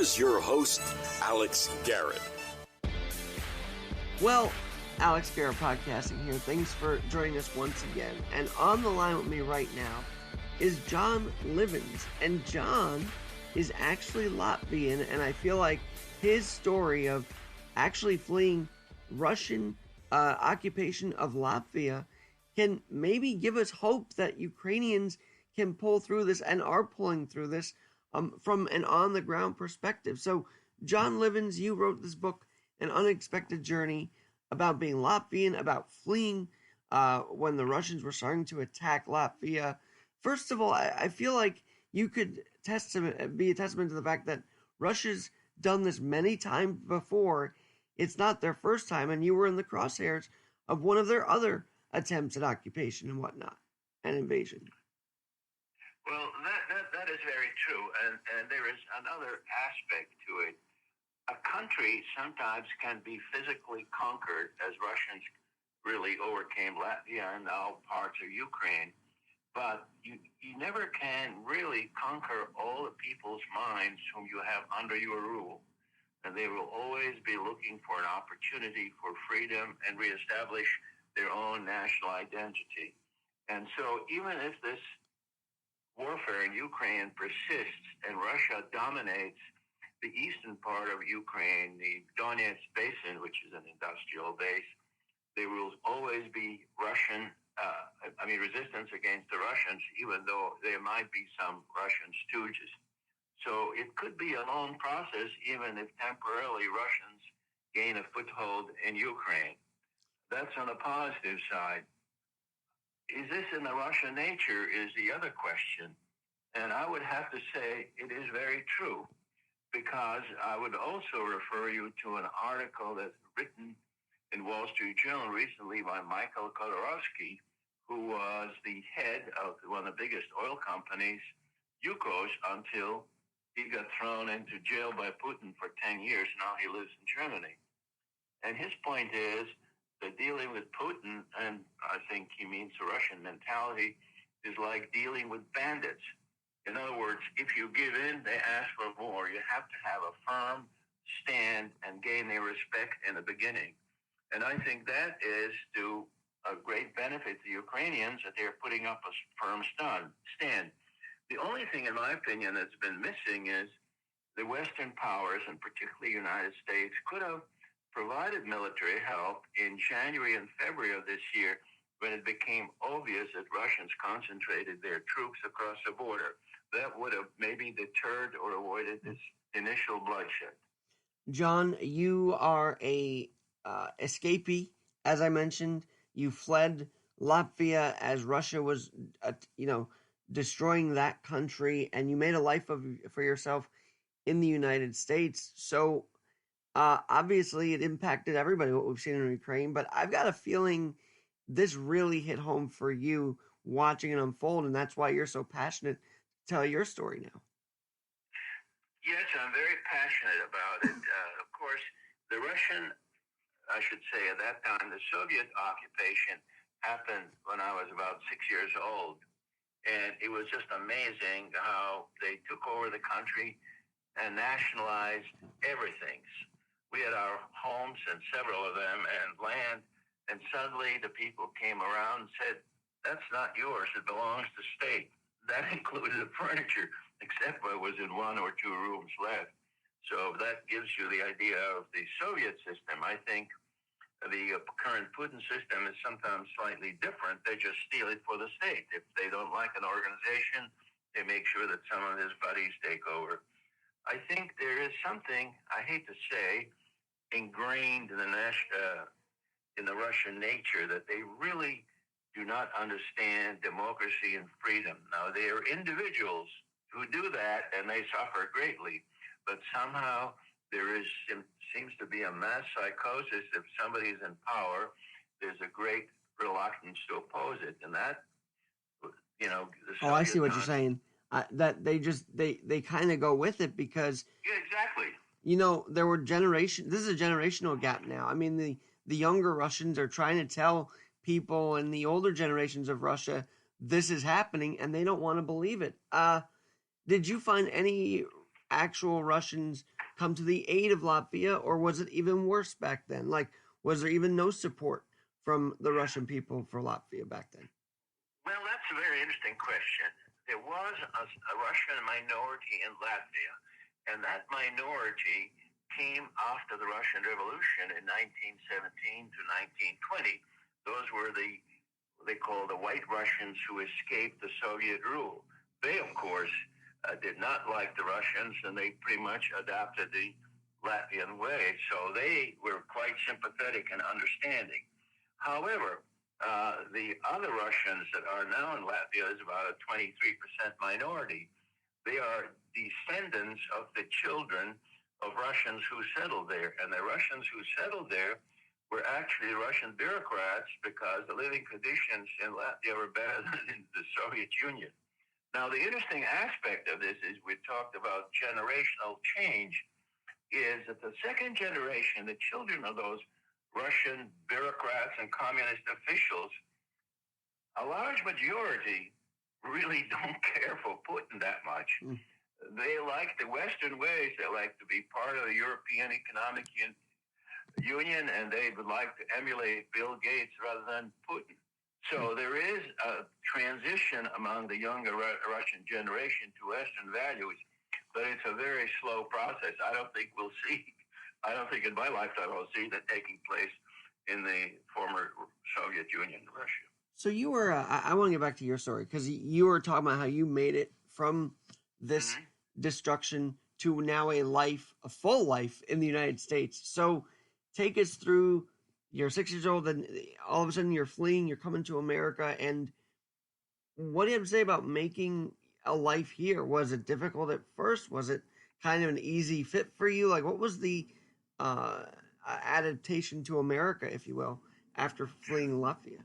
here's your host, Alex Garrett. Well, Alex Garrett Podcasting here. Thanks for joining us once again. And on the line with me right now is John Livens. And John is actually Latvian, and I feel like his story of actually fleeing Russian occupation of Latvia can maybe give us hope that Ukrainians can pull through this and are pulling through this from an on-the-ground perspective. So, John Livens, you wrote this book, An Unexpected Journey, about being Latvian, about fleeing when the Russians were starting to attack Latvia. First of all, I feel like you could be a testament to the fact that Russia's done this many times before. It's not their first time, and you were in the crosshairs of one of their other attempts at occupation and whatnot, and invasion. Well, that is very true, and there is another aspect to it. A country sometimes can be physically conquered, as Russians really overcame Latvia and now parts of Ukraine, but you never can really conquer all the people's minds whom you have under your rule. And they will always be looking for an opportunity for freedom and reestablish their own national identity. And so even if this warfare in Ukraine persists and Russia dominates the eastern part of Ukraine, the Donetsk Basin, which is an industrial base, there will always be resistance against the Russians, even though there might be some Russian stooges. So it could be a long process, even if temporarily Russians gain a foothold in Ukraine. That's on the positive side. Is this in the Russian nature is the other question. And I would have to say it is very true, because I would also refer you to an article that's written in Wall Street Journal recently by Michael Khodorkovsky, who was the head of one of the biggest oil companies, Yukos, until he got thrown into jail by Putin for 10 years. Now he lives in Germany. And his point is that dealing with Putin, and I think he means the Russian mentality, is like dealing with bandits. In other words, if you give in, they ask for more. You have to have a firm stand and gain their respect in the beginning. And I think that is to a great benefit to Ukrainians, that they're putting up a firm stand. The only thing, in my opinion, that's been missing is the Western powers, and particularly the United States, could have provided military help in January and February of this year when it became obvious that Russians concentrated their troops across the border. That would have maybe deterred or avoided this initial bloodshed. John, you are a escapee, as I mentioned. You fled Latvia as Russia was, destroying that country, and you made a life for yourself in the United States. So obviously it impacted everybody, what we've seen in Ukraine, but I've got a feeling this really hit home for you watching it unfold, and that's why you're so passionate to tell your story now. Yes, I'm very passionate about it. Of course, the Russian, I should say at that time, the Soviet occupation happened when I was about 6 years old. And it was just amazing how they took over the country and nationalized everything. We had our homes, and several of them, and land, and suddenly the people came around and said, that's not yours, it belongs to the state. That included the furniture, except what was in one or two rooms left. So that gives you the idea of the Soviet system. I think the current Putin system is sometimes slightly different. They just steal it for the state. If they don't like an organization, they make sure that some of his buddies take over. I think there is something, I hate to say, ingrained in the Russian nature that they really do not understand democracy and freedom. Now, they are individuals who do that, and they suffer greatly. But somehow seems to be a mass psychosis. If somebody's in power, there's a great reluctance to oppose it. And that, I see what you're saying. That they kind of go with it because... Yeah, exactly. There were generations... This is a generational gap now. I mean, the younger Russians are trying to tell people in the older generations of Russia this is happening, and they don't want to believe it. Did you find any actual Russians come to the aid of Latvia, or was it even worse back then? Like, was there even no support from the Russian people for Latvia back then? Well, that's a very interesting question. There was a Russian minority in Latvia, and that minority came after the Russian Revolution in 1917 to 1920. Those were they call the White Russians who escaped the Soviet rule. They, of course, did not like the Russians, and they pretty much adopted the Latvian way. So they were quite sympathetic and understanding. However, the other Russians that are now in Latvia is about a 23% minority. They are descendants of the children of Russians who settled there. And the Russians who settled there were actually Russian bureaucrats because the living conditions in Latvia were better than in the Soviet Union. Now, the interesting aspect of this is we talked about generational change, is that the second generation, the children of those Russian bureaucrats and communist officials, a large majority really don't care for Putin that much. They like the Western ways. They like to be part of the European Economic Union, and they would like to emulate Bill Gates rather than Putin. So there is a transition among the younger Russian generation to Western values, but it's a very slow process. I don't think in my lifetime we'll see that taking place in the former Soviet Union, Russia. So you were, I want to get back to your story, because you were talking about how you made it from this destruction to now a full life in the United States. So take us through, you're 6 years old, and all of a sudden you're fleeing, you're coming to America, and what do you have to say about making a life here? Was it difficult at first? Was it kind of an easy fit for you? Like, what was the adaptation to America, if you will, after fleeing Latvia?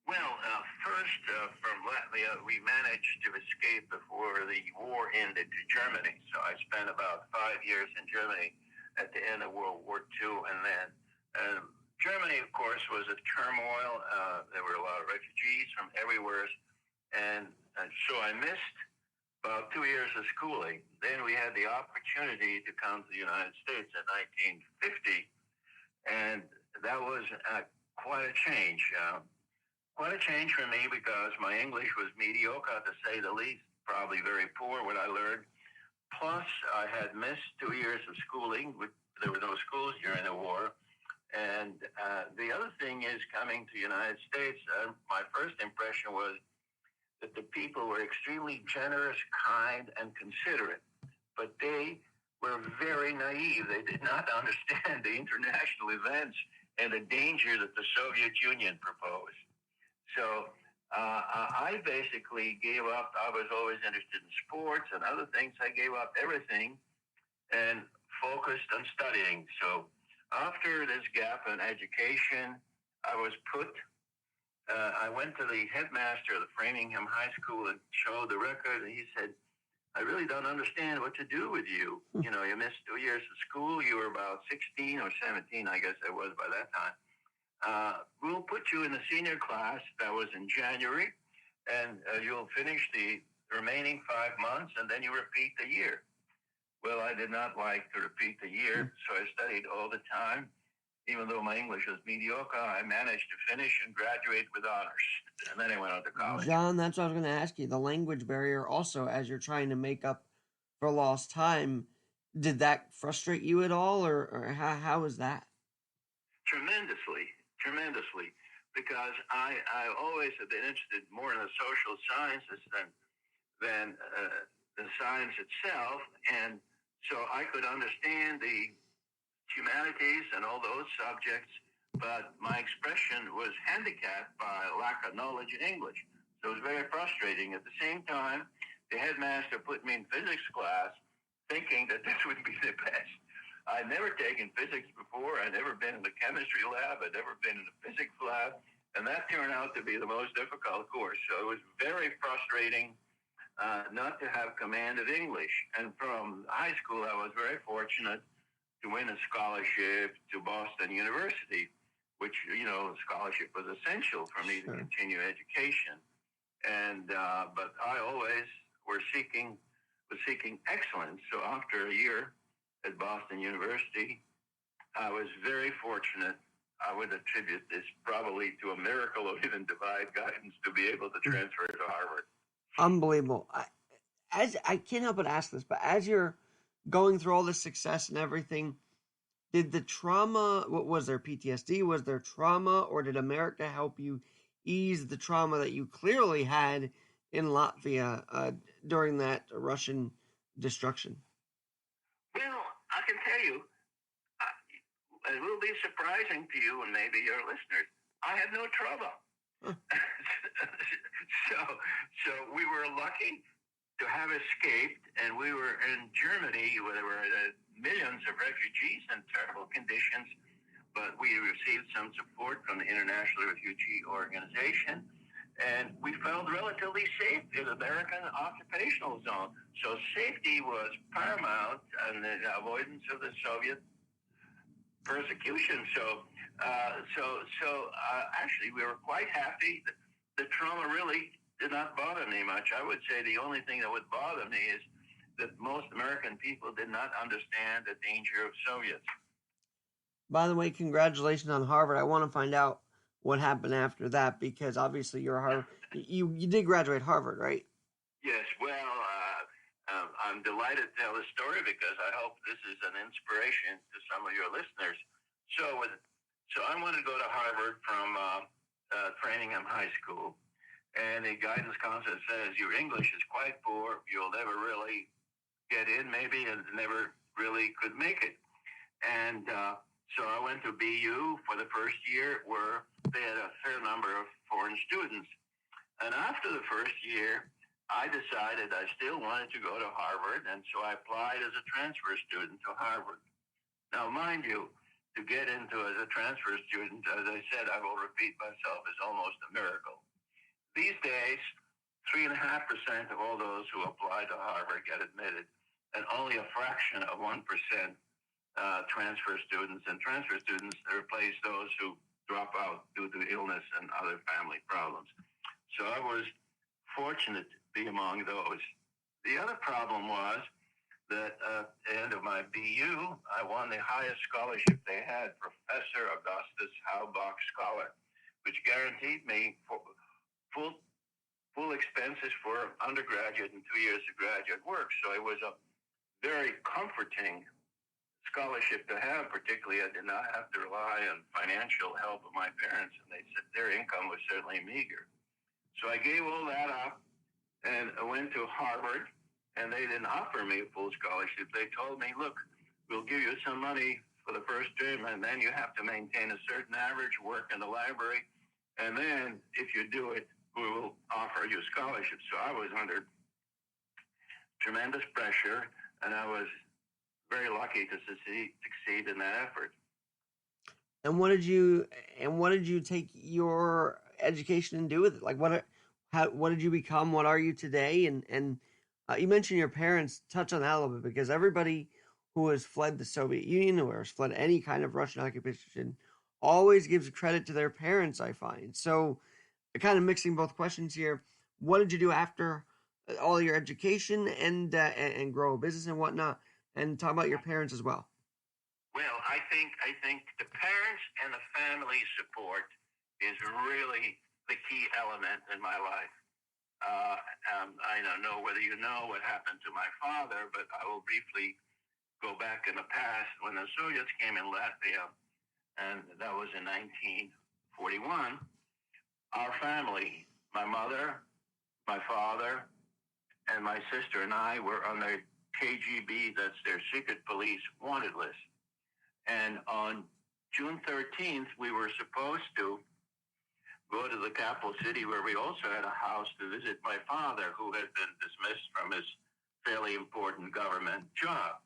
Well, first from Latvia, we managed to escape before the war ended to Germany. So I spent about 5 years in Germany at the end of World War II. And then Germany, of course, was a turmoil. There were a lot of refugees from everywhere. And so I missed about 2 years of schooling. Then we had the opportunity to come to the United States in 1950. And that was quite a change. Quite a change for me because my English was mediocre, to say the least, probably very poor what I learned. Plus, I had missed 2 years of schooling. There were no schools during the war. And the other thing is, coming to the United States, my first impression was that the people were extremely generous, kind, and considerate. But they were very naive. They did not understand the international events and the danger that the Soviet Union proposed. So I basically gave up. I was always interested in sports and other things. I gave up everything and focused on studying. So after this gap in education, I went to the headmaster of the Framingham High School and showed the record, and he said, I really don't understand what to do with you. You know, you missed 2 years of school. You were about 16 or 17, I guess I was by that time. We'll put you in the senior class. That was in January, and you'll finish the remaining 5 months, and then you repeat the year. Well, I did not like to repeat the year, so I studied all the time. Even though my English was mediocre, I managed to finish and graduate with honors. And then I went on to college. John, that's what I was going to ask you. The language barrier also, as you're trying to make up for lost time, did that frustrate you at all, or how was that? Tremendously, because I always have been interested more in the social sciences than the science itself, and so I could understand the humanities and all those subjects, but my expression was handicapped by lack of knowledge in English. So it was very frustrating. At the same time, the headmaster put me in physics class thinking that this would be the best. I'd never taken physics before. I'd never been in the chemistry lab. I'd never been in the physics lab. And that turned out to be the most difficult course. So it was very frustrating not to have command of English. And from high school, I was very fortunate to win a scholarship to Boston University, which, scholarship was essential for me to continue education. And but I always were seeking was seeking excellence. So after a year at Boston University, I was very fortunate. I would attribute this probably to a miracle of even divine guidance to be able to transfer to Harvard. Unbelievable. I can't help but ask this, but as you're going through all this success and everything, did the trauma, what was there, PTSD? Was there trauma, or did America help you ease the trauma that you clearly had in Latvia during that Russian destruction? Well, I can tell you, it will be surprising to you and maybe your listeners. I had no trouble. Huh. So we were lucky to have escaped, and we were in Germany where there were millions of refugees in terrible conditions, but we received some support from the International Refugee Organization, and we felt relatively safe in the American occupational zone. So safety was paramount, and the avoidance of the Soviet persecution. Actually, we were quite happy. The trauma really did not bother me much. I would say the only thing that would bother me is that most American people did not understand the danger of Soviets. By the way, congratulations on Harvard. I want to find out what happened after that, because obviously you're Harvard. You did graduate Harvard, right? Yes. Well, I'm delighted to tell the story because I hope this is an inspiration to some of your listeners. So I wanted to go to Harvard from Framingham High School, and the guidance counselor says your English is quite poor. You'll never really get in, maybe, and never really could make it. And so I went to BU for the first year, where they had a fair number of foreign students. And after the first year, I decided I still wanted to go to Harvard, and so I applied as a transfer student to Harvard. Now, mind you, to get into as a transfer student, as I said, I will repeat myself, is almost a miracle. These days, 3.5% of all those who apply to Harvard get admitted, and only a fraction of 1% transfer students. And transfer students replace those who drop out due to illness and other family problems. So I was fortunate to be among those. The other problem was that at the end of my BU, I won the highest scholarship they had, Professor Augustus Haubach Scholar, which guaranteed me full expenses for undergraduate and 2 years of graduate work. So it was a very comforting scholarship to have. Particularly, I did not have to rely on financial help of my parents, and they said their income was certainly meager. So I gave all that up and I went to Harvard, and they didn't offer me a full scholarship. They told me, look, we'll give you some money for the first term, and then you have to maintain a certain average, work in the library, and then if you do it, we will offer you scholarships. So I was under tremendous pressure, and I was very lucky to succeed in that effort. And what did you take your education and do with it? Like, what did you become? What are you today? And you mentioned your parents. Touch on that a little bit, because everybody who has fled the Soviet Union or has fled any kind of Russian occupation always gives credit to their parents, I find. So, kind of mixing both questions here. What did you do after all your education and grow a business and whatnot? And talk about your parents as well. Well, I think the parents and the family support is really the key element in my life. I don't know whether you know what happened to my father, but I will briefly go back in the past when the Soviets came in Latvia, and that was in 1941. Our family, my mother, my father, and my sister and I were on the KGB, that's their secret police wanted list. And on June 13th, we were supposed to go to the capital city, where we also had a house, to visit my father, who had been dismissed from his fairly important government job.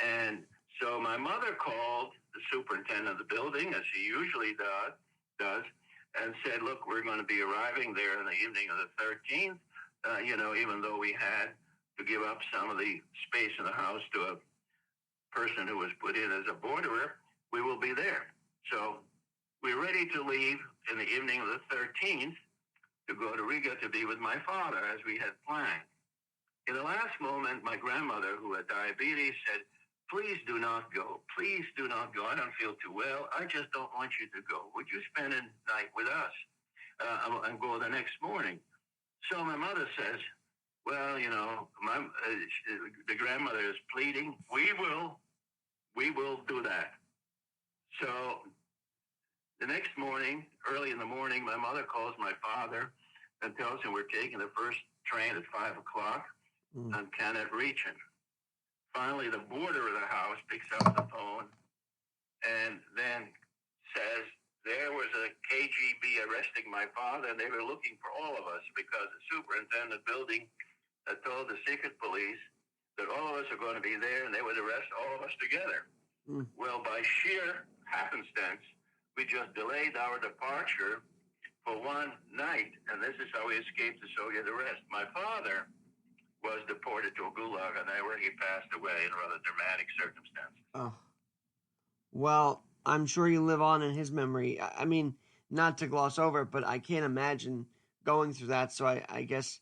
And so my mother called the superintendent of the building, as she usually does, and said, look, we're going to be arriving there in the evening of the 13th, even though we had to give up some of the space in the house to a person who was put in as a borderer, we will be there. So we're ready to leave in the evening of the 13th to go to Riga to be with my father, as we had planned. In the last moment, my grandmother, who had diabetes, said, "Please do not go. Please do not go. I don't feel too well. I just don't want you to go. Would you spend a night with us and go the next morning?" So my mother says, "Well, the grandmother is pleading. We will do that." So the next morning, early in the morning, my mother calls my father and tells him we're taking the first train at 5 o'clock and cannot reach him. Finally, the boarder of the house picks up the phone and then says there was a KGB arresting my father, and they were looking for all of us because the superintendent of the building had told the secret police that all of us are going to be there and they would arrest all of us together. Well, by sheer happenstance, we just delayed our departure for one night, and this is how we escaped the Soviet arrest. My father was deported to a gulag, and where he passed away in rather dramatic circumstances. Oh. Well, I'm sure you live on in his memory. I mean, not to gloss over it, but I can't imagine going through that. So I guess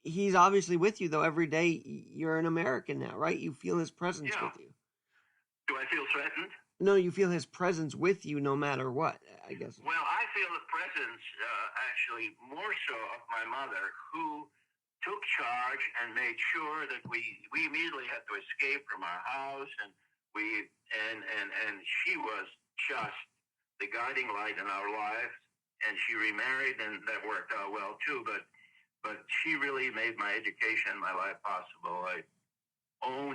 he's obviously with you, though, every day. You're an American now, right? You feel his presence with you. Do I feel threatened? No, you feel his presence with you no matter what, I guess. Well, I feel the presence, actually, more so of my mother, who took charge and made sure that we immediately had to escape from our house, and she was just the guiding light in our lives. And she remarried, and that worked out well too. But she really made my education and my life possible. I owe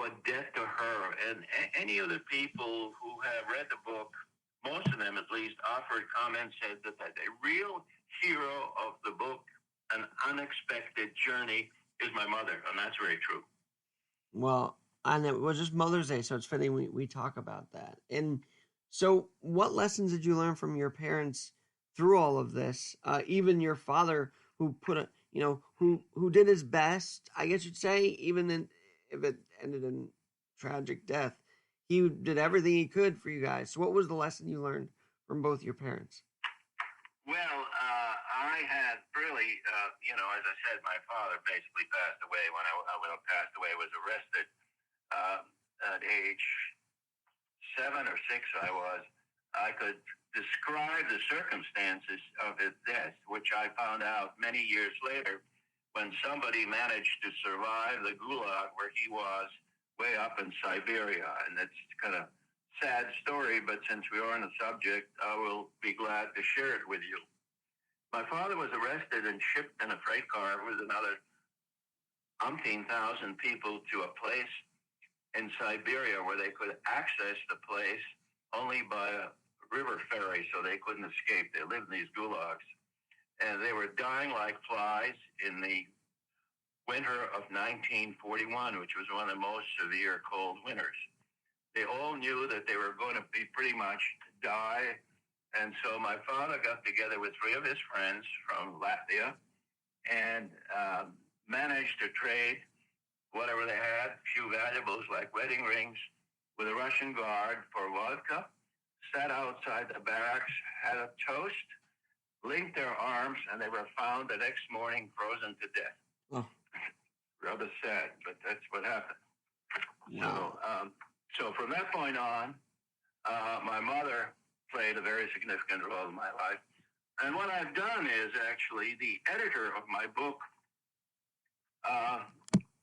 a debt to her. And any of the people who have read the book, most of them at least, offered comments, said that the real hero of the book, An Unexpected Journey, is my mother, and that's very true. Well, and it was just Mother's Day, so it's fitting we talk about that. And so, what lessons did you learn from your parents through all of this? Even your father, who who did his best, I guess you'd say, even if it ended in tragic death, he did everything he could for you guys. So, what was the lesson you learned from both your parents? Well, I had really, as I said, my father basically passed away when I passed away, was arrested at age 7 or 6. I could describe the circumstances of his death, which I found out many years later when somebody managed to survive the gulag where he was way up in Siberia. And it's kind of sad story, but since we are on the subject, I will be glad to share it with you. My father was arrested and shipped in a freight car with another umpteen thousand people to a place in Siberia where they could access the place only by a river ferry, so they couldn't escape. They lived in these gulags. And they were dying like flies in the winter of 1941, which was one of the most severe cold winters. They all knew that they were going to be pretty much die. And so my father got together with 3 of his friends from Latvia and managed to trade whatever they had, a few valuables like wedding rings, with a Russian guard for vodka, sat outside the barracks, had a toast, linked their arms, and they were found the next morning frozen to death. Oh. Rather sad, but that's what happened. Wow. So from that point on, my mother played a very significant role in my life. And what I've done is actually the editor of my book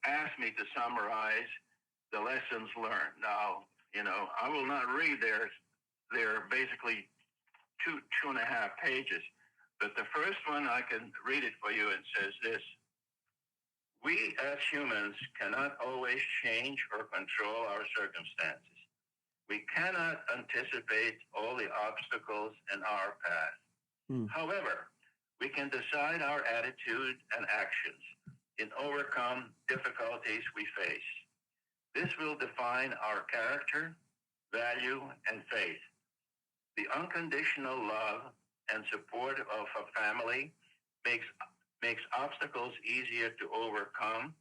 asked me to summarize the lessons learned. Now, I will not read they're basically two and a half pages. But the first one, I can read it for you. It says this: we as humans cannot always change or control our circumstances. We cannot anticipate all the obstacles in our path. However, we can decide our attitude and actions and overcome difficulties we face. This will define our character, value, and faith. The unconditional love and support of a family makes obstacles easier to overcome,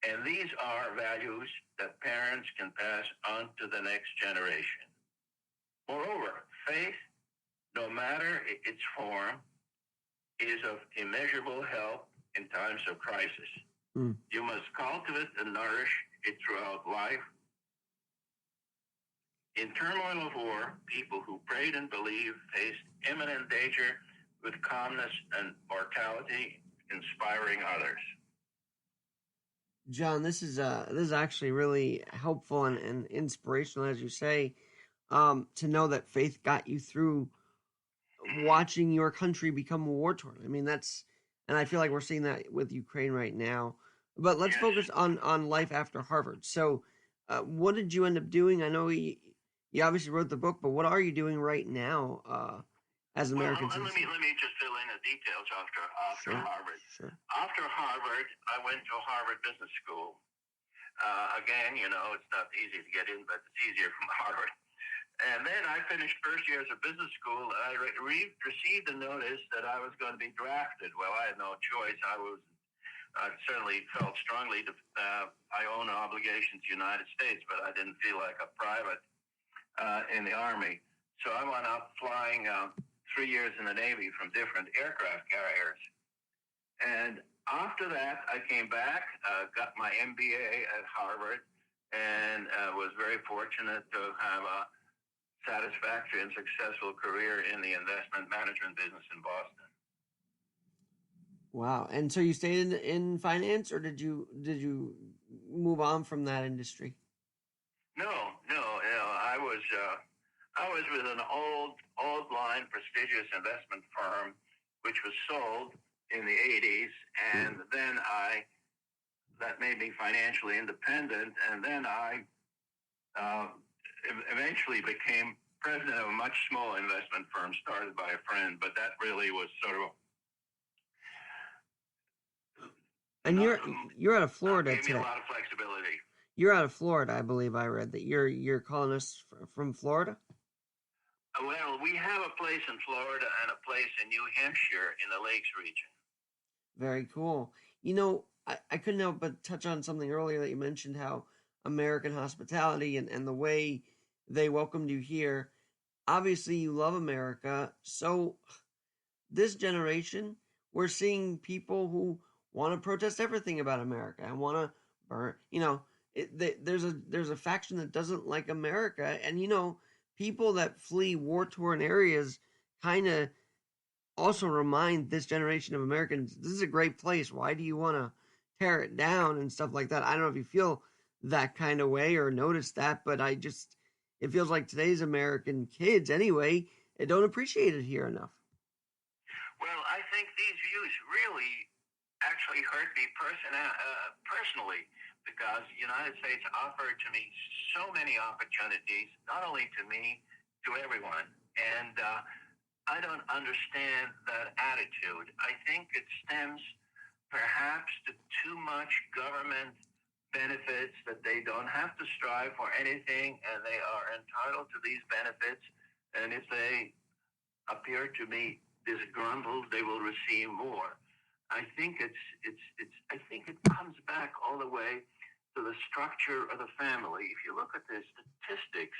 and these are values that parents can pass on to the next generation. Moreover, faith, no matter its form, is of immeasurable help in times of crisis. Mm. You must cultivate and nourish it throughout life. In turmoil of war, people who prayed and believed faced imminent danger with calmness and mortality, inspiring others. John, this is actually really helpful and inspirational, as you say, to know that faith got you through watching your country become war torn. I mean, and I feel like we're seeing that with Ukraine right now. But let's Yes. focus on life after Harvard. So, what did you end up doing? I know you obviously wrote the book, but what are you doing right now as an Well, American let citizen? me just fill in the details after Sure, Harvard. sure. After Harvard, I went to Harvard Business School. Again, it's not easy to get in, but it's easier from Harvard. And then I finished first year as a business school. And I received a notice that I was going to be drafted. Well, I had no choice. I certainly felt strongly that I own an obligation to the United States, but I didn't feel like a private in the Army. So I went up flying 3 years in the Navy from different aircraft carriers. And after that, I came back, got my MBA at Harvard, and was very fortunate to have a satisfactory and successful career in the investment management business in Boston. Wow. And so you stayed in finance, or did you move on from that industry? No. I was with an old line prestigious investment firm, which was sold in the 80s, and then that made me financially independent, and then I eventually became president of a much smaller investment firm started by a friend, but that really was sort of And you're out of Florida gave me today. a lot of flexibility. You're out of Florida, I believe I read that you're calling us from Florida. Well, we have a place in Florida and a place in New Hampshire in the Lakes region. Very cool. I couldn't help but touch on something earlier that you mentioned, how American hospitality and the way they welcomed you here. Obviously, you love America. So this generation, we're seeing people who want to protest everything about America and want to burn. There's a faction that doesn't like America, and people that flee war-torn areas kind of also remind this generation of Americans, this is a great place. Why do you want to tear it down and stuff like that? I don't know if you feel that kind of way or notice that, but it feels like today's American kids, anyway, they don't appreciate it here enough. Well, I think these views really actually hurt me personally, because the United States offered to me so many opportunities, not only to me, to everyone. And I don't understand that attitude. I think it stems perhaps to too much government benefits, that they don't have to strive for anything and they are entitled to these benefits. And if they appear to be disgruntled, they will receive more. I think I think it comes back all the way to the structure of the family. If you look at the statistics,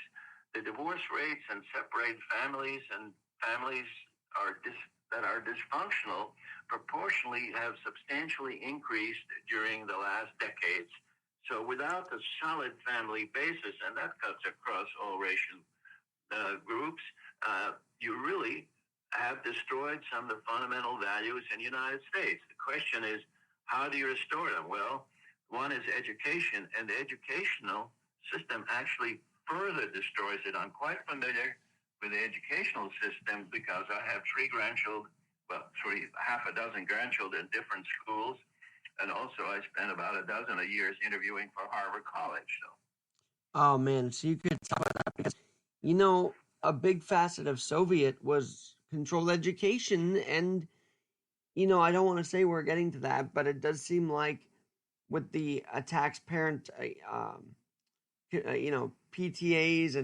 the divorce rates and separated families and families that are dysfunctional proportionally have substantially increased during the last decades. So without a solid family basis, and that cuts across all racial groups, you really have destroyed some of the fundamental values in the United States. The question is, how do you restore them? Well, one is education, and the educational system actually further destroys it. I'm quite familiar with the educational system because I have half a dozen grandchildren in different schools, and also I spent about a dozen years interviewing for Harvard College. So. Oh man, so you could talk about that because a big facet of Soviet was controlled education, and I don't want to say we're getting to that, but it does seem like with the attacks parent PTAs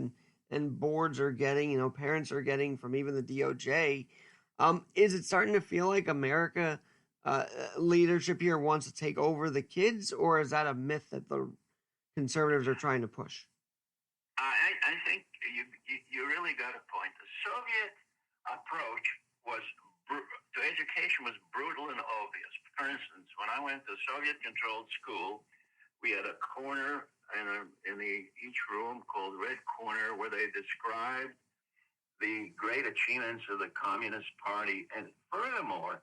and boards are getting, parents are getting from even the DOJ. Is it starting to feel like America leadership here wants to take over the kids, or is that a myth that the conservatives are trying to push? I think you really got a point. The Soviet approach was education was brutal and obvious. For instance, when I went to Soviet-controlled school, we had a corner in each room called Red Corner where they described the great achievements of the Communist Party. And furthermore,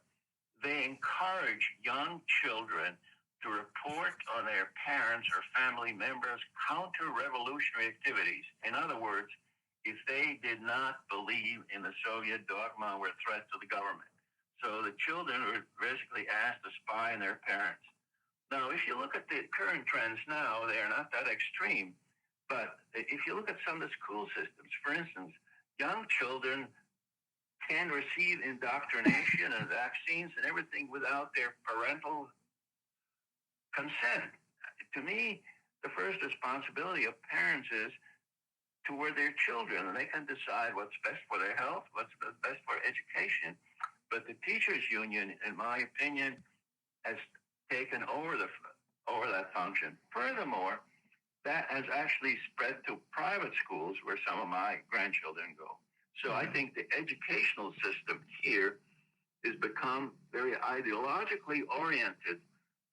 they encouraged young children to report on their parents or family members' counter-revolutionary activities. In other words, if they did not believe in the Soviet dogma or threat to the government. So the children were basically asked to spy on their parents. Now, if you look at the current trends now, they are not that extreme. But if you look at some of the school systems, for instance, young children can receive indoctrination and vaccines and everything without their parental consent. To me, the first responsibility of parents is toward their children, and they can decide what's best for their health, what's best for education. But the teachers' union, in my opinion, has taken over that function. Furthermore, that has actually spread to private schools where some of my grandchildren go. So I think the educational system here has become very ideologically oriented.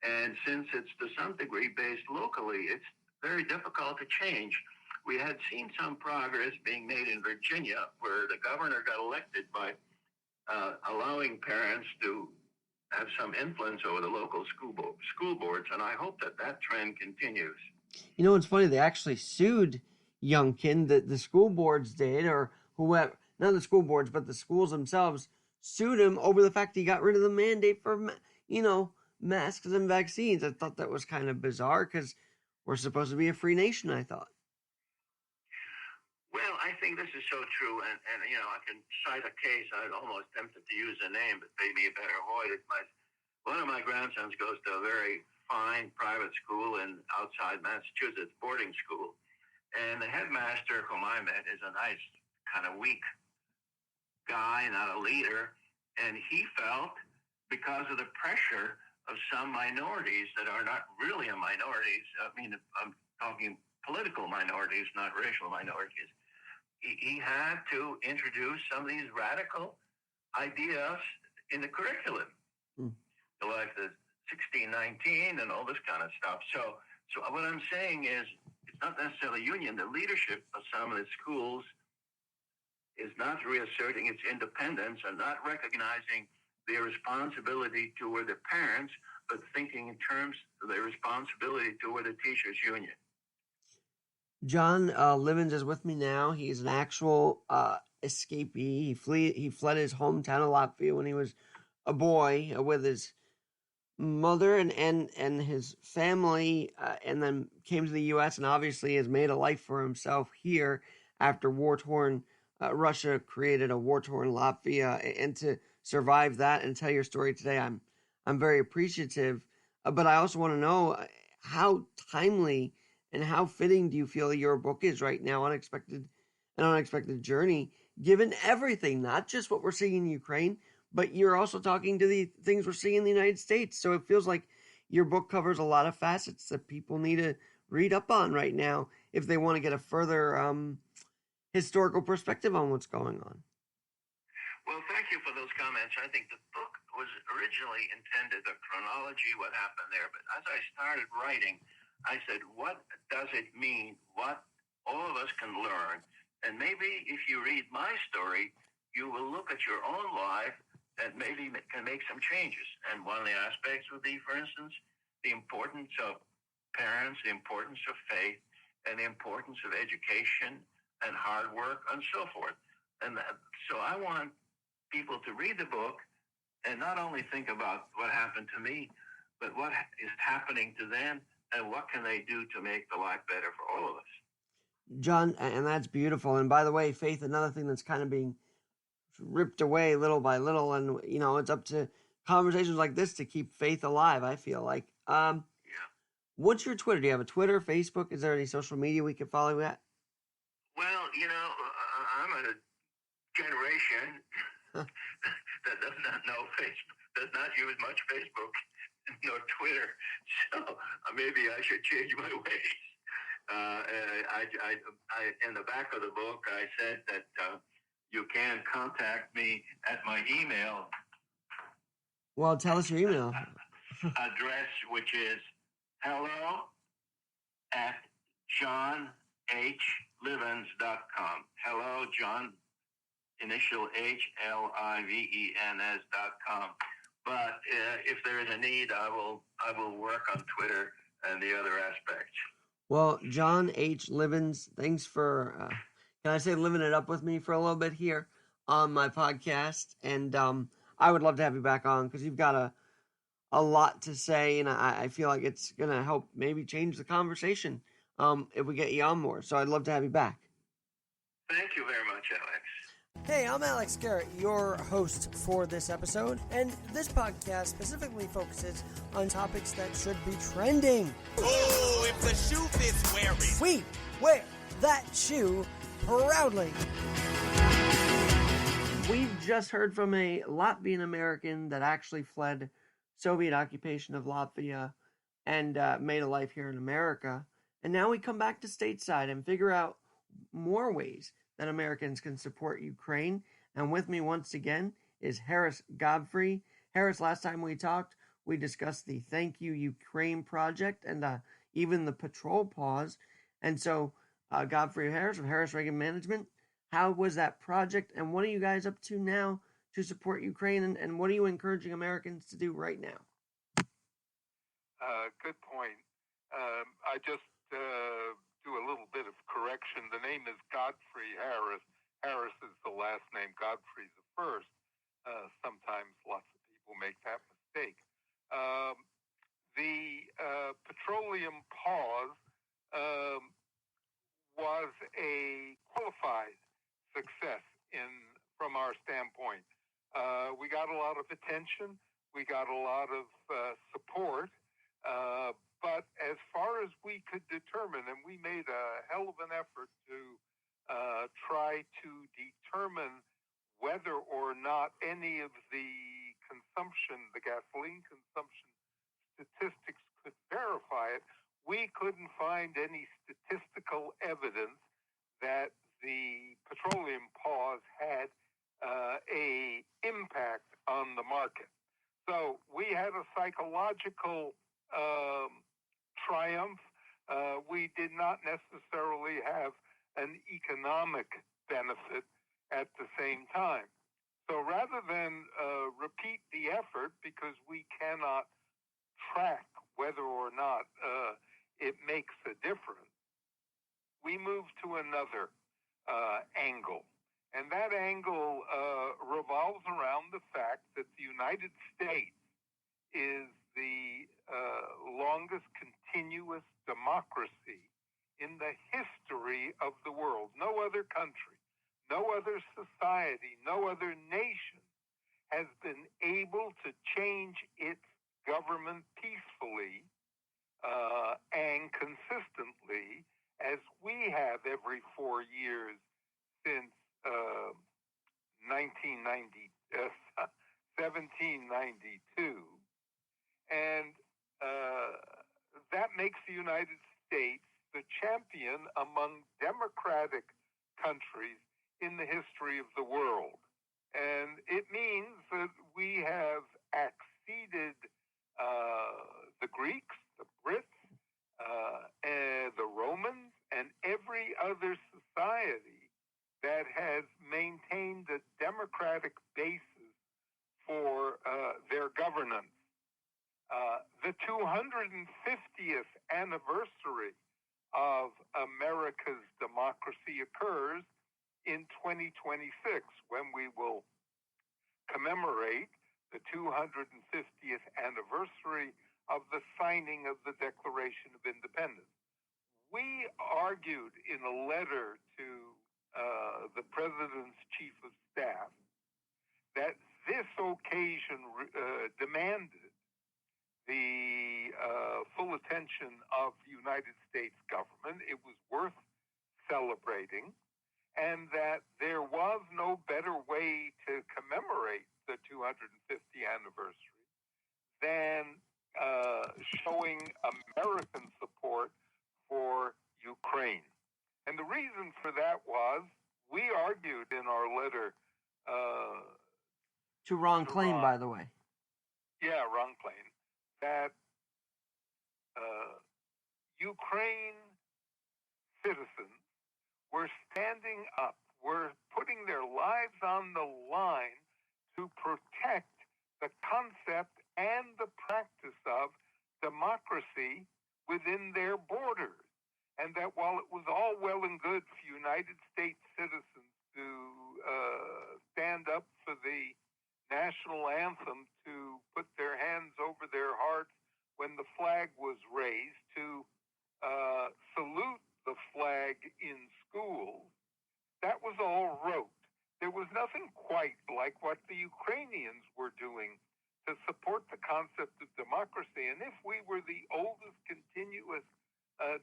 And since it's to some degree based locally, it's very difficult to change. We had seen some progress being made in Virginia where the governor got elected by allowing parents to have some influence over the local school boards. And I hope that trend continues. You know, it's funny, they actually sued Youngkin, the school boards did, or whoever, not the school boards, but the schools themselves sued him over the fact he got rid of the mandate for, masks and vaccines. I thought that was kind of bizarre because we're supposed to be a free nation, I thought. Well, I think this is so true, and I can cite a case. I was almost tempted to use a name, but maybe better avoid it. One of my grandsons goes to a very fine private school in outside Massachusetts, boarding school, and the headmaster, whom I met, is a nice, kind of weak guy, not a leader, and he felt because of the pressure of some minorities that are not really a minorities. I mean, I'm talking political minorities, not racial minorities. He had to introduce some of these radical ideas in the curriculum, like the 1619 and all this kind of stuff. So what I'm saying is, it's not necessarily union. The leadership of some of the schools is not reasserting its independence and not recognizing their responsibility toward the parents, but thinking in terms of their responsibility toward the teachers' union. John Livens is with me now. He's an actual escapee. He fled his hometown of Latvia when he was a boy with his mother and his family, and then came to the U.S. and obviously has made a life for himself here after war-torn Russia created a war-torn Latvia, and to survive that and tell your story today, I'm very appreciative. But I also want to know how timely and how fitting do you feel your book is right now, An Unexpected Journey, given everything, not just what we're seeing in Ukraine, but you're also talking to the things we're seeing in the United States. So it feels like your book covers a lot of facets that people need to read up on right now if they want to get a further historical perspective on what's going on. Well, thank you for those comments. I think the book was originally intended a chronology, what happened there. But as I started writing, I said, what does it mean? What all of us can learn? And maybe if you read my story, you will look at your own life and maybe can make some changes. And one of the aspects would be, for instance, the importance of parents, the importance of faith, and the importance of education and hard work and so forth. And so I want people to read the book and not only think about what happened to me, but what is happening to them and what can they do to make the life better for all of us. John, and that's beautiful. And by the way, faith, another thing that's kind of being ripped away little by little, and it's up to conversations like this to keep faith alive, I feel like. Yeah. What's your Twitter? Do you have a Twitter, Facebook? Is there any social media we can follow you at? Well, I'm a generation that does not know Facebook, does not use much Facebook nor Twitter. So maybe I should change my ways. I in the back of the book, I said that you can contact me at my email, Well, tell us your email. address, which is hello@johnhlivens.com. Hello, John, initial HLIVENS.com. But if there is a need, I will work on Twitter and the other aspects. Well, John H. Livens, thanks for, can I say, living it up with me for a little bit here on my podcast. And I would love to have you back on because you've got a lot to say, and I feel like it's going to help maybe change the conversation if we get you on more. So I'd love to have you back. Thank you very much, Alex. Hey, I'm Alex Garrett, your host for this episode, and this podcast specifically focuses on topics that should be trending. Oh, if the shoe fits, wear it. We wear that shoe proudly. We've just heard from a Latvian American that actually fled Soviet occupation of Latvia and made a life here in America. And now we come back to stateside and figure out more ways that Americans can support Ukraine. And with me once again is Harris Godfrey. Harris, last time we talked, we discussed the Thank You Ukraine project and even the patrol pause. And so Godfrey Harris of Harris Reagan Management, how was that project and what are you guys up to now to support Ukraine and what are you encouraging Americans to do right now? Good point. I just do a little bit of correction. The name is Godfrey Harris. Harris is the last name. Godfrey's the first. Sometimes lots of people make that mistake. The petroleum pause was a qualified success from our standpoint. We got a lot of attention. We got a lot of support. But as far as we could determine, and we made a hell of an effort to try to determine whether or not any of the gasoline consumption statistics could verify it, we couldn't find any statistical evidence that the petroleum pause had a impact on the market. So we had a psychological triumph. We did not necessarily have an economic benefit at the same time. So rather than repeat the effort, because we cannot track whether or not it makes a difference, we moved to another angle. And that angle revolves around the fact that the United States is the longest continuous democracy in the history of the world. No other country, no other society, no other nation has been able to change its government peacefully and consistently as we have every 4 years since 1792. And that makes the United States the champion among democratic countries in the history of the world. And it means that we have exceeded the Greeks, the Brits, and the Romans, and every other society that has maintained a democratic basis for their governance. The 250th anniversary of America's democracy occurs in 2026, when we will commemorate the 250th anniversary of the signing of the Declaration of Independence. We argued in a letter to the President's Chief of Staff that this occasion demanded the full attention of the United States government. It was worth celebrating, and that there was no better way to commemorate the 250th anniversary than showing American support for Ukraine. And the reason for that was, we argued in our letter To Ron Klain, by the way. Ron Klain, that Ukraine citizens were standing up, were putting their lives on the line to protect the concept and the practice of democracy within their borders. And that while it was all well and good for United States citizens to stand up for the national anthem, to put their hands over their hearts when the flag was raised, to salute the flag in schools, that was all rote. There was nothing quite like what the Ukrainians were doing to support the concept of democracy. And if we were the oldest continuous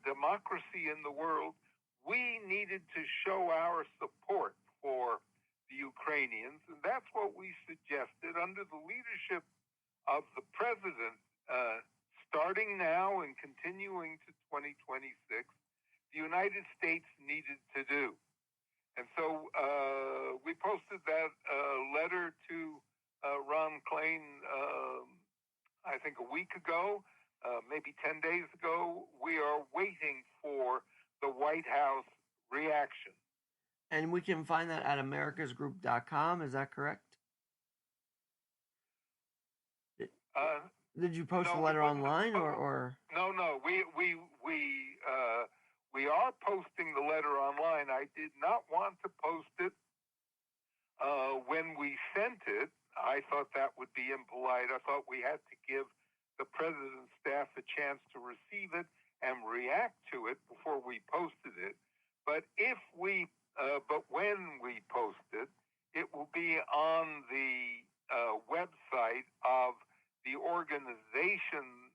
democracy in the world, we needed to show our support for the Ukrainians. And that's what we suggested under the leadership of the president, starting now and continuing to 2026, the United States needed to do. And so we posted that letter to Ron Klain, I think a week ago, maybe 10 days ago. We are waiting for the White House reaction. And we can find that at americasgroup.com. Is that correct? Did you post the letter online or? No. We are posting the letter online. I did not want to post it when we sent it. I thought that would be impolite. I thought we had to give the president's staff a chance to receive it and react to it before we posted it. But when we post it, it will be on the website of the organization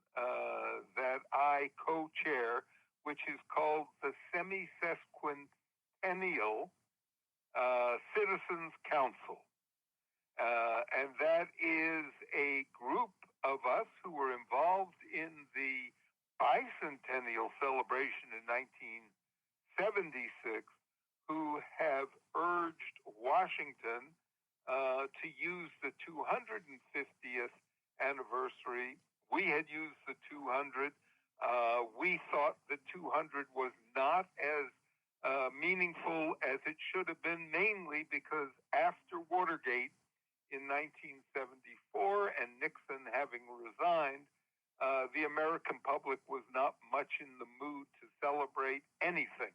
that I co-chair, which is called the Semi-Sesquicentennial Citizens Council. And that is a group of us who were involved in the bicentennial celebration in 1976, who have urged Washington to use the 250th anniversary. We had used the 200. We thought the 200 was not as meaningful as it should have been, mainly because after Watergate in 1974 and Nixon having resigned, the American public was not much in the mood to celebrate anything.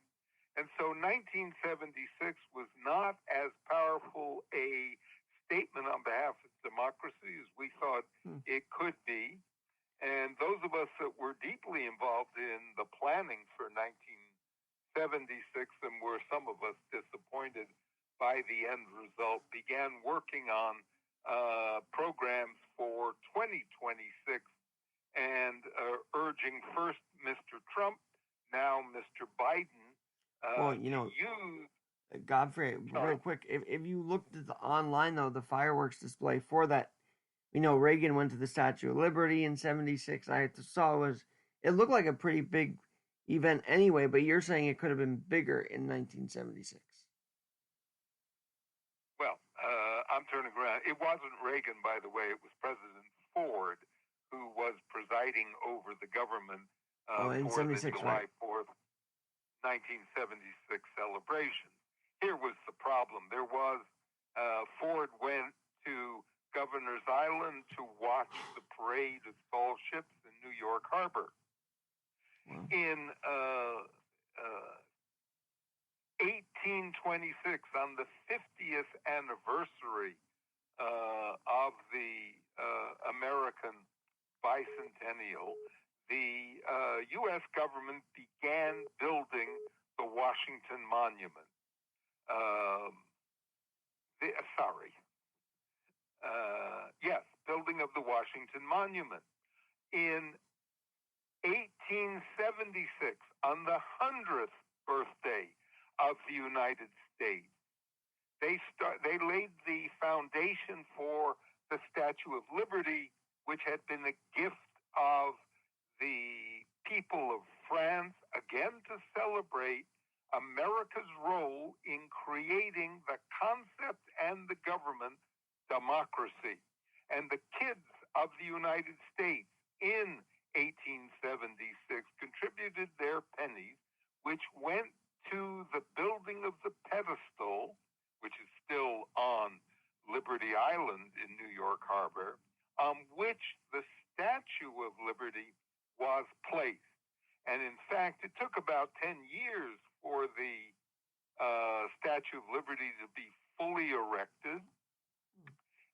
And so 1976 was not as powerful a statement on behalf of democracy as we thought it could be. And those of us that were deeply involved in the planning for 1976, and were some of us disappointed by the end result, began working on programs for 2026 and urging first Mr. Trump, now Mr. Biden, Godfrey, real quick, if you looked at the online, though, the fireworks display for that, Reagan went to the Statue of Liberty in 76. I saw it looked like a pretty big event anyway, but you're saying it could have been bigger in 1976. Well, I'm turning around. It wasn't Reagan, by the way. It was President Ford who was presiding over the government in for 76, the July right? 4th, 1976 celebration. Here was the problem. There was Ford went to Governor's Island to watch the parade of tall ships in New York Harbor. Wow. In 1826, on the 50th anniversary of the American bicentennial, the U.S. government began building the Washington Monument. Building of the Washington Monument. In 1876, on the 100th birthday of the United States, they laid the foundation for the Statue of Liberty, which had been a gift of the people of France, again to celebrate America's role in creating the concept and the government democracy. And the kids of the United States in 1876 contributed their pennies, which went to the building of the pedestal, which is still on Liberty Island in New York Harbor, on which the Statue of Liberty was placed. And in fact, it took about 10 years for the Statue of Liberty to be fully erected.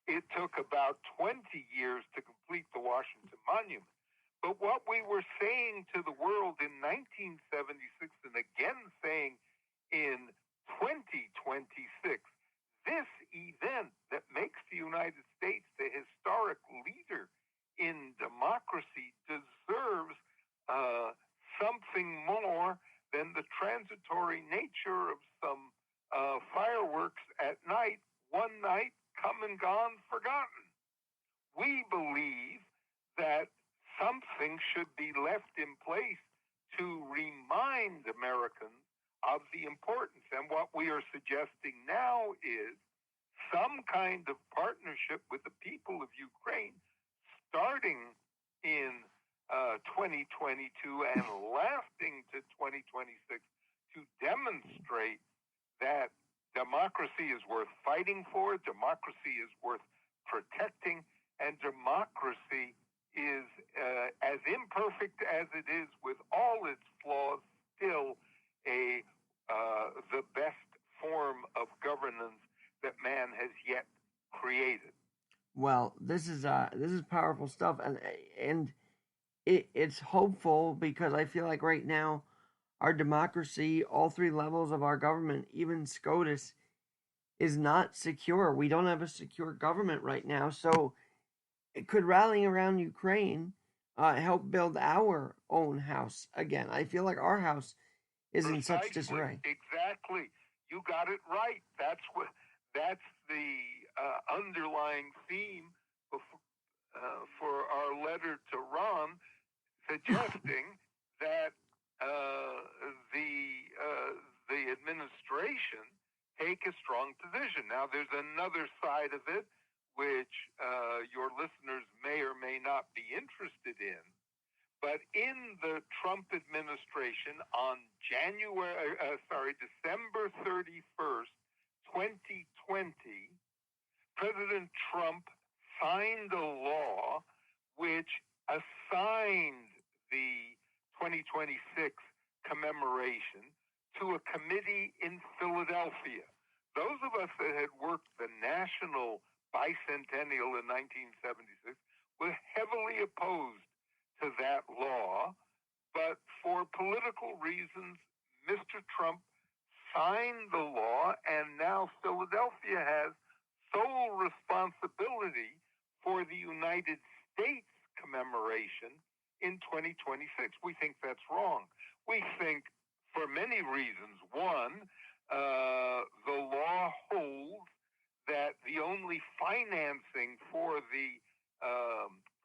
It took about 20 years to complete the Washington Monument. But what we were saying to the world in 1976 and again saying in 2026, this event that makes the United States the historic leader in democracy deserves something more than the transitory nature of some fireworks at night, one night, come and gone, forgotten. We believe that something should be left in place to remind Americans of the importance. And what we are suggesting now is some kind of partnership with the people of Ukraine, starting in 2022 and lasting to 2026, to demonstrate that democracy is worth fighting for, democracy is worth protecting, and democracy is, as imperfect as it is with all its flaws, still the best form of governance that man has yet created. Well, this is powerful stuff, and it's hopeful because I feel like right now our democracy, all three levels of our government, even SCOTUS, is not secure. We don't have a secure government right now, so it could rallying around Ukraine help build our own house again. I feel like our house is in such disarray. Exactly. You got it right. That's the underlying theme for our letter to Ron, suggesting that the administration take a strong position. Now, there's another side of it which your listeners may or may not be interested in. But in the Trump administration on December 31st, 2020, President Trump signed a law which assigned the 2026 commemoration to a committee in Philadelphia. Those of us that had worked the national bicentennial in 1976 were heavily opposed to that law, but for political reasons, Mr. Trump signed the law, and now Philadelphia has sole responsibility for the United States commemoration in 2026. We think that's wrong. We think for many reasons. One, the law holds that the only financing for the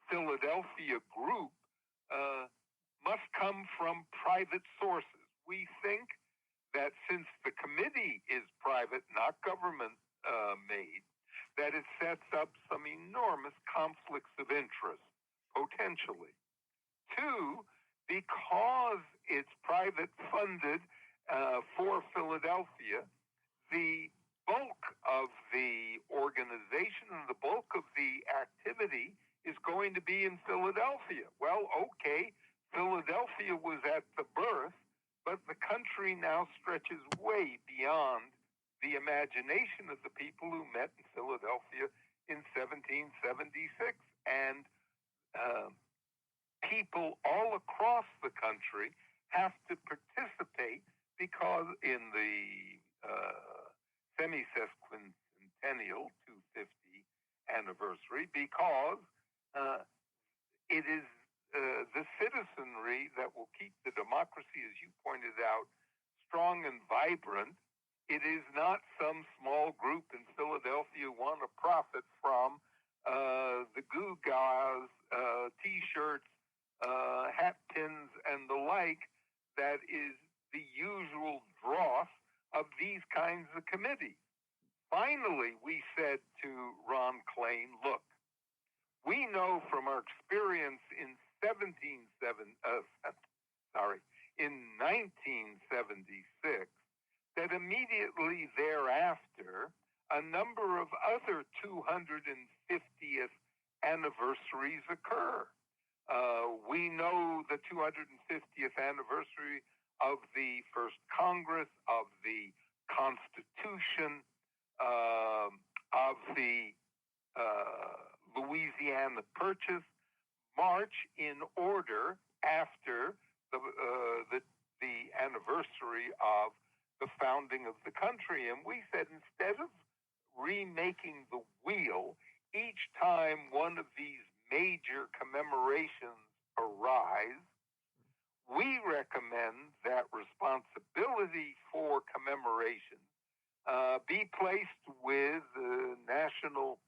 Philadelphia group must come from private sources. We think that since the committee is private, not government made, that it sets up some enormous conflicts of interest, potentially. Two, because it's private funded for Philadelphia, the bulk of the organization and the bulk of the activity is going to be in Philadelphia. Well, okay, Philadelphia was at the birth, but the country now stretches way beyond the imagination of the people who met in Philadelphia in 1776. And people all across the country have to participate because in the semi-sesquicentennial 250 anniversary, because it is the citizenry that will keep the democracy, as you pointed out, strong and vibrant. It is not some small group in Philadelphia who want to profit from the gewgaws, T-shirts, hat pins, and the like that is the usual dross of these kinds of committees. Finally, we said to Ron Klain, look, We know from our experience in 1976 that immediately thereafter, a number of other 250th anniversaries occur. We know the 250th anniversary of the First Congress, of the Constitution, of the Louisiana Purchase, march in order after the anniversary of the founding of the country. And we said, instead of remaking the wheel each time one of these major commemorations arise, we recommend that responsibility for commemoration be placed with the National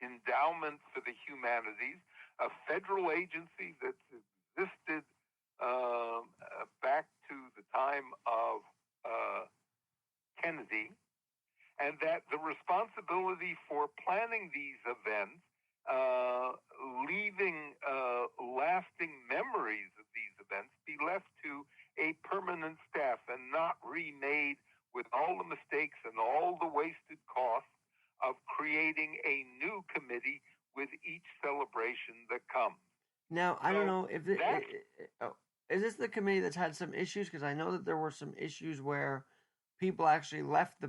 Endowment for the Humanities, a federal agency that's existed back to the time of Kennedy, and that the responsibility for planning these events, leaving lasting memories of these events, be left to a permanent staff and not remade with all the mistakes and all the wasted costs of creating a new committee with each celebration that comes. Now, I don't know if is this the committee that's had some issues? Because I know that there were some issues where people actually left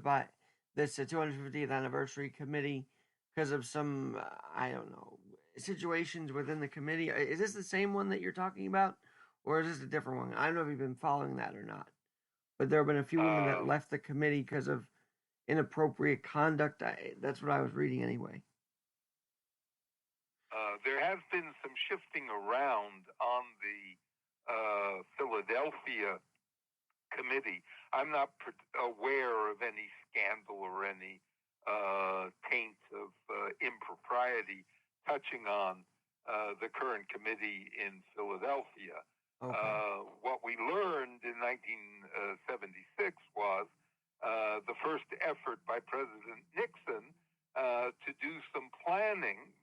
this 250th anniversary committee because of some, I don't know, situations within the committee. Is this the same one that you're talking about? Or is this a different one? I don't know if you've been following that or not. But there have been a few women that left the committee because of inappropriate conduct. That's what I was reading anyway. There has been some shifting around on the Philadelphia committee. I'm not aware of any scandal or any taint of impropriety touching on the current committee in Philadelphia. Okay. What we learned in 1976 was the first effort by President Nixon to do some planning.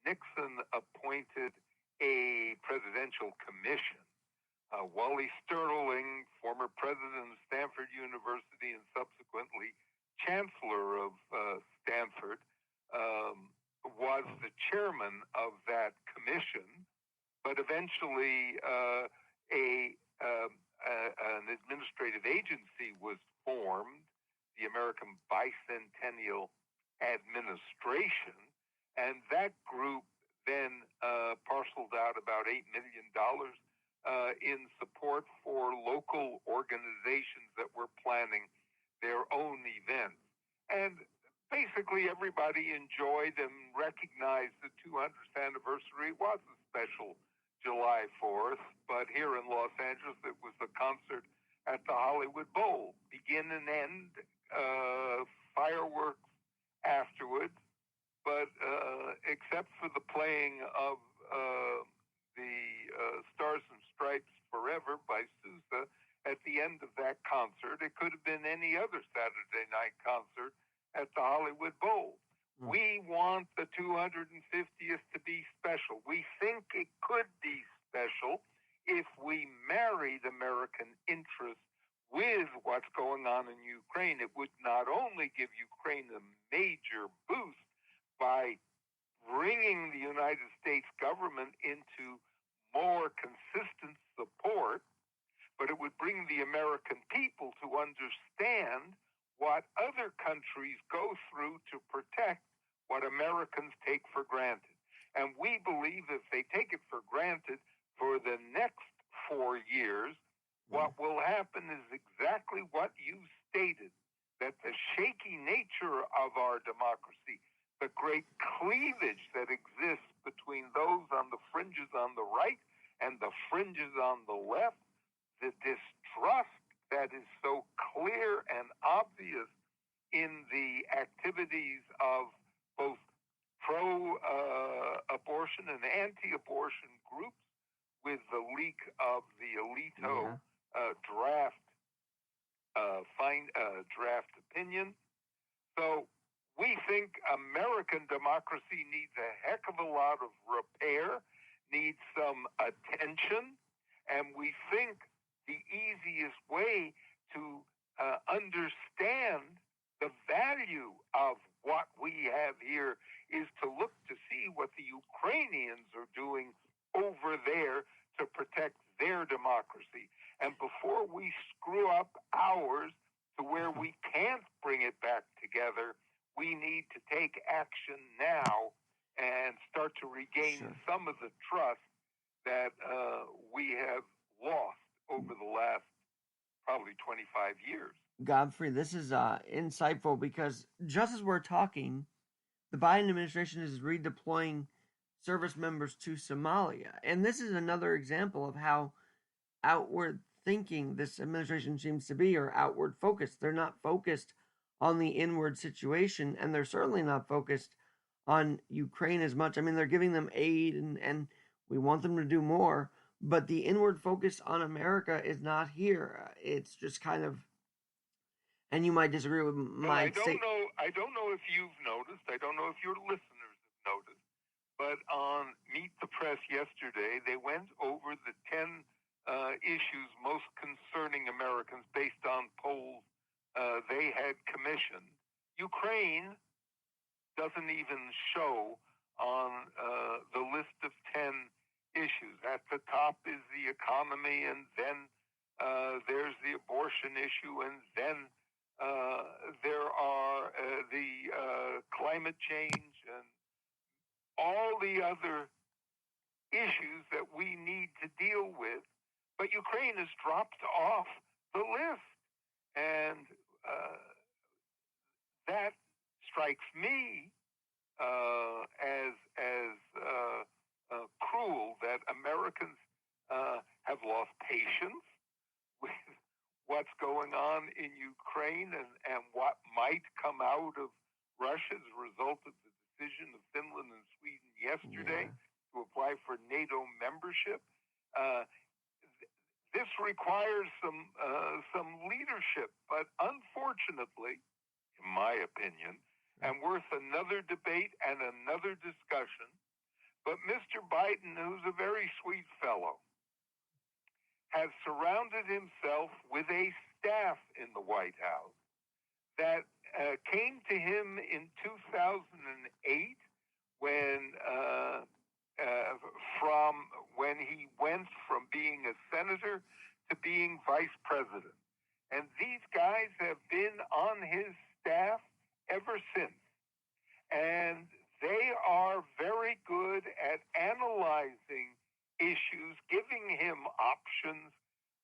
Nixon appointed a presidential commission. Wally Sterling, former president of Stanford University and subsequently chancellor of Stanford, was the chairman of that commission. But eventually, an administrative agency was formed, the American Bicentennial Administration, and that group then parceled out about $8 million in support for local organizations that were planning their own events. And basically everybody enjoyed and recognized the 200th anniversary. It was a special July 4th, but here in Los Angeles it was a concert at the Hollywood Bowl, begin and end, fireworks afterwards, but except for the playing of the Stars and Stripes Forever by Sousa at the end of that concert, it could have been any other Saturday night concert at the Hollywood Bowl. We want the 250th to be special. We think it could be special if we married American interests with what's going on in Ukraine. It would not only give Ukraine a major boost by bringing the United States government into more consistent support, but it would bring the American people to understand what other countries go through to protect what Americans take for granted. And we believe if they take it for granted for the next 4 years, what will happen is exactly what you stated, that the shaky nature of our democracy, the great cleavage that exists between those on the fringes on the right and the fringes on the left, the distrust that is so clear and obvious in the activities of both pro-abortion and anti-abortion groups, with the leak of the Alito draft opinion. So We think American democracy needs a heck of a lot of repair, needs some attention, and we think the easiest way to understand the value of what we have here is to look to see what the Ukrainians are doing over there to protect their democracy. And before we screw up ours to where we can't bring it back together, we need to take action now and start to regain some of the trust that we have lost over the last probably 25 years. Godfrey, this is insightful because just as we're talking, the Biden administration is redeploying service members to Somalia. And this is another example of how outward thinking this administration seems to be, or outward focused. They're not focused on the inward situation, and they're certainly not focused on Ukraine as much. I mean, they're giving them aid, and we want them to do more, but the inward focus on America is not here. It's just kind of, and you might disagree with my I don't know if you've noticed. I don't know if your listeners have noticed. But on Meet the Press yesterday, they went over the 10 issues most concerning Americans based on polls they had commissioned. Ukraine doesn't even show on the list of 10 issues. At the top is the economy, and then there's the abortion issue, and then there are the climate change and all the other issues that we need to deal with. But Ukraine has dropped off the list. And that strikes me as cruel that Americans have lost patience with what's going on in Ukraine and what might come out of Russia as a result of the decision of Finland and Sweden yesterday to apply for NATO membership. This requires some leadership, but unfortunately, in my opinion, and worth another debate and another discussion, but Mr. Biden, who's a very sweet fellow, has surrounded himself with a staff in the White House that came to him in 2008 when he went from being a senator to being vice president. And these guys have been on his staff ever since. And they are very good at analyzing issues, giving him options,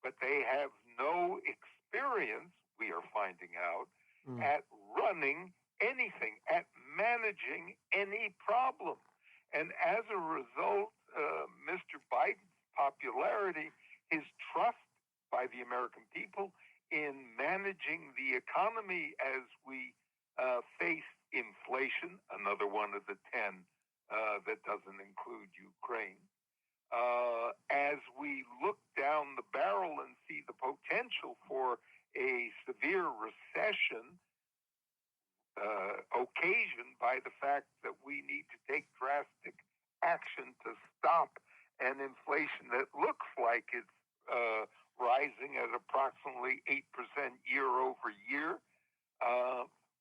but they have no experience, we are finding out, at running anything, at managing any problem. And as a result, Mr. Biden's popularity, his trust by the American people in managing the economy as we face inflation, another one of the 10 that doesn't include Ukraine. As we look down the barrel and see the potential for a severe recession occasioned by the fact that we need to take drastic action to stop an inflation that looks like it's rising at approximately 8% year over year,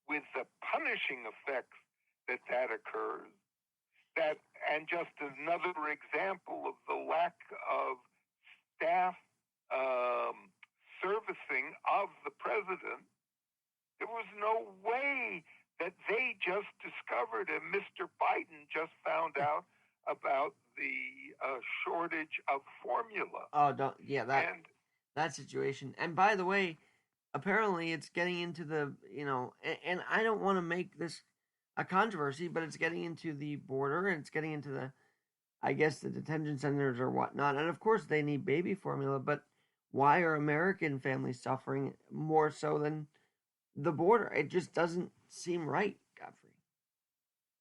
with the punishing effects that occurs. And just another example of the lack of staff servicing of the president, there was no way that they just discovered, and Mr. Biden just found out about the shortage of formula. That situation. And by the way, apparently it's getting into the, and I don't want to make this a controversy, but it's getting into the border, and it's getting into the, I guess, the detention centers or whatnot. And of course they need baby formula, but why are American families suffering more so than the border? It just doesn't seem right, Godfrey.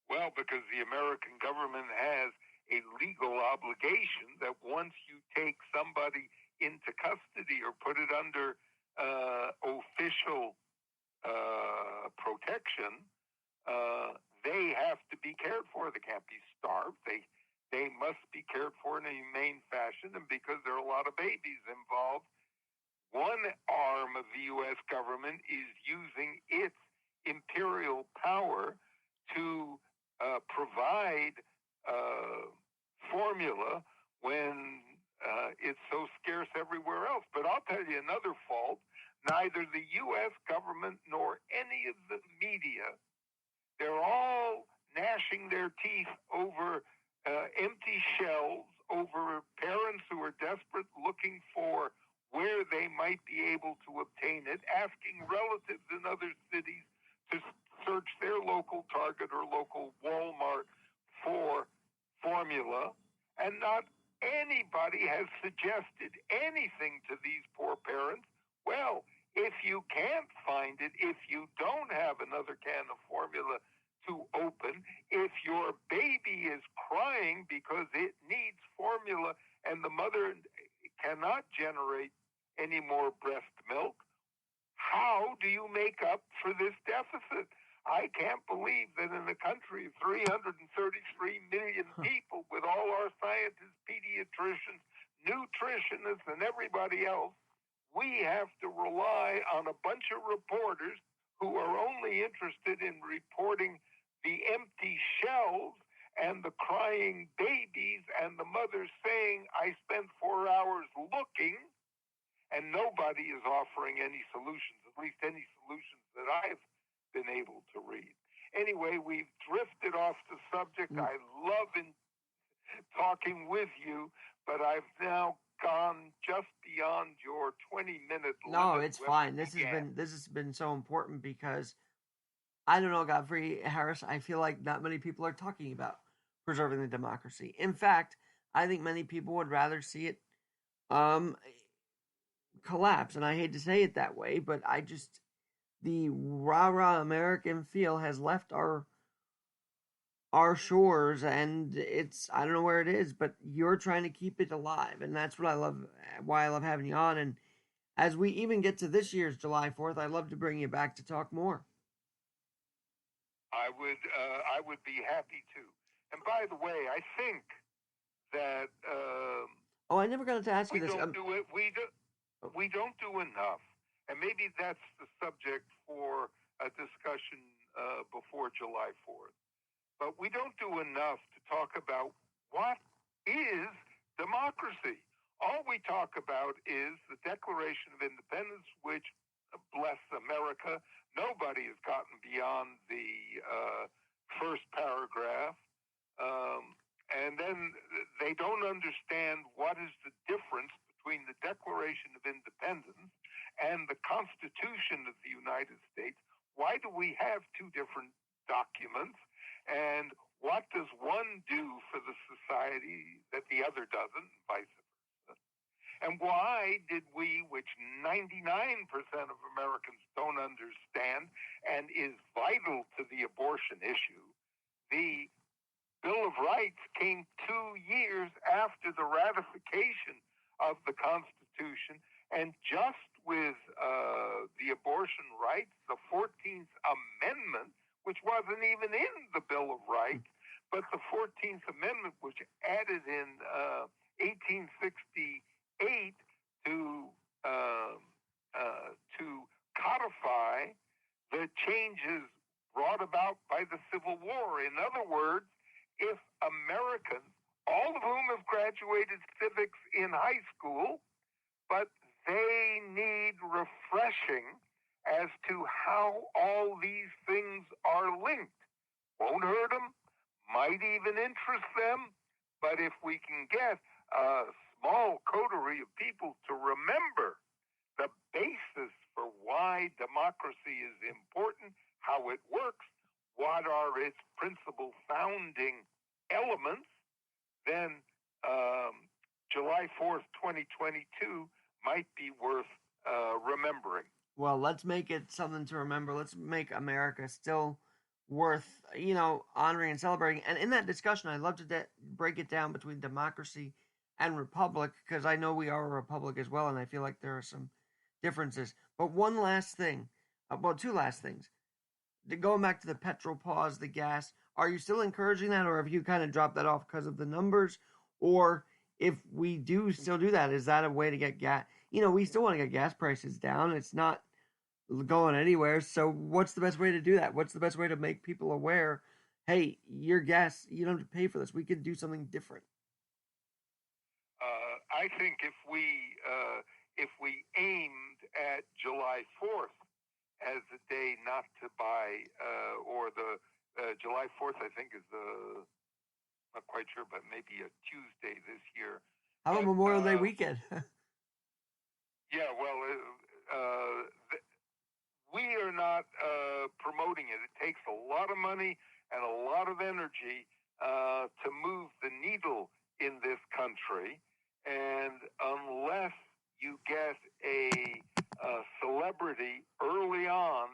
Well, because the American government has a legal obligation that once you take somebody into custody or put it under official protection, they have to be cared for. They can't be starved. They must be cared for in a humane fashion, and because there are a lot of babies involved, one arm of the U.S. government is using its imperial power to provide formula when it's so scarce everywhere else. But I'll tell you another fault. Neither the U.S. government nor any of the media, they're all gnashing their teeth over empty shelves, over parents who are desperate looking for where they might be able to obtain it, asking relatives in other cities to search their local Target or local Walmart for formula, and not anybody has suggested anything to these poor parents. Well, if you can't find it, if you don't have another can of formula to open, if your baby is crying because it needs formula and the mother cannot generate any more breast milk, how do you make up for this deficit? I can't believe that in a country of 333 million people, with all our scientists, pediatricians, nutritionists, and everybody else, we have to rely on a bunch of reporters who are only interested in reporting the empty shelves and the crying babies and the mothers saying, I spent 4 hours looking, and nobody is offering any solutions, at least any solutions that I've been able to read. Anyway, we've drifted off the subject. I love talking with you, but I've now gone just beyond your 20-minute limit. No, it's fine. This has been so important because I don't know, Godfrey Harris, I feel like not many people are talking about preserving the democracy. In fact, I think many people would rather see it collapse, and I hate to say it that way, but the rah-rah American feel has left our shores, and I don't know where it is, but you're trying to keep it alive, and that's what I love, why I love having you on. And as we even get to this year's July 4th, I'd love to bring you back to talk more. I would be happy to. And by the way, I think that I never got to ask you this. We don't do enough, and maybe that's the subject for a discussion before July 4th. But we don't do enough to talk about what is democracy. All we talk about is the Declaration of Independence, which, bless America, nobody has gotten beyond the first paragraph. And then they don't understand what is the difference between the Declaration of Independence and the Constitution of the United States. Why do we have two different documents? And what does one do for the society that the other doesn't, vice versa? And why did we, which 99% of Americans don't understand and is vital to the abortion issue, the Bill of Rights came 2 years after the ratification of the Constitution, and just with the abortion rights, the 14th Amendment, which wasn't even in the Bill of Rights, but the 14th Amendment, which added in 1868 to codify the changes brought about by the Civil War. In other words, if Americans, all of whom have graduated civics in high school, but they need refreshing as to how all these things are linked. Won't hurt them, might even interest them, but if we can get a small coterie of people to remember the basis for why democracy is important, how it works, what are its principal founding elements, then July 4th, 2022 might be worth remembering. Well, let's make it something to remember. Let's make America still worth, honoring and celebrating. And in that discussion, I'd love to break it down between democracy and republic, because I know we are a republic as well, and I feel like there are some differences. But one last thing, two last things. going back to the petrol pause, the gas, are you still encouraging that, or have you kind of dropped that off because of the numbers? Or if we do still do that, is that a way to get gas? We still want to get gas prices down. It's not going anywhere. So what's the best way to do that? What's the best way to make people aware, hey, your gas, you don't have to pay for this. We can do something different. I think if we aimed at July 4th as a day not to buy, or the July 4th, I think is not quite sure, but maybe a Tuesday this year. How about Memorial Day weekend? Yeah, well, we are not promoting it. It takes a lot of money and a lot of energy to move the needle in this country. And unless you get a celebrity early on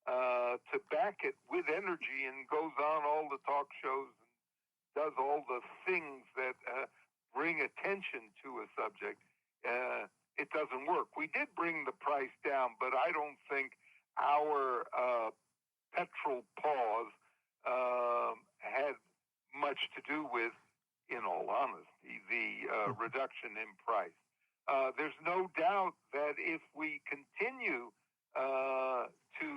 to back it with energy and goes on all the talk shows and does all the things that bring attention to a subject, it doesn't work. We did bring the price down, but I don't think our petrol pause had much to do with, in all honesty, the reduction in price. There's no doubt that if we continue to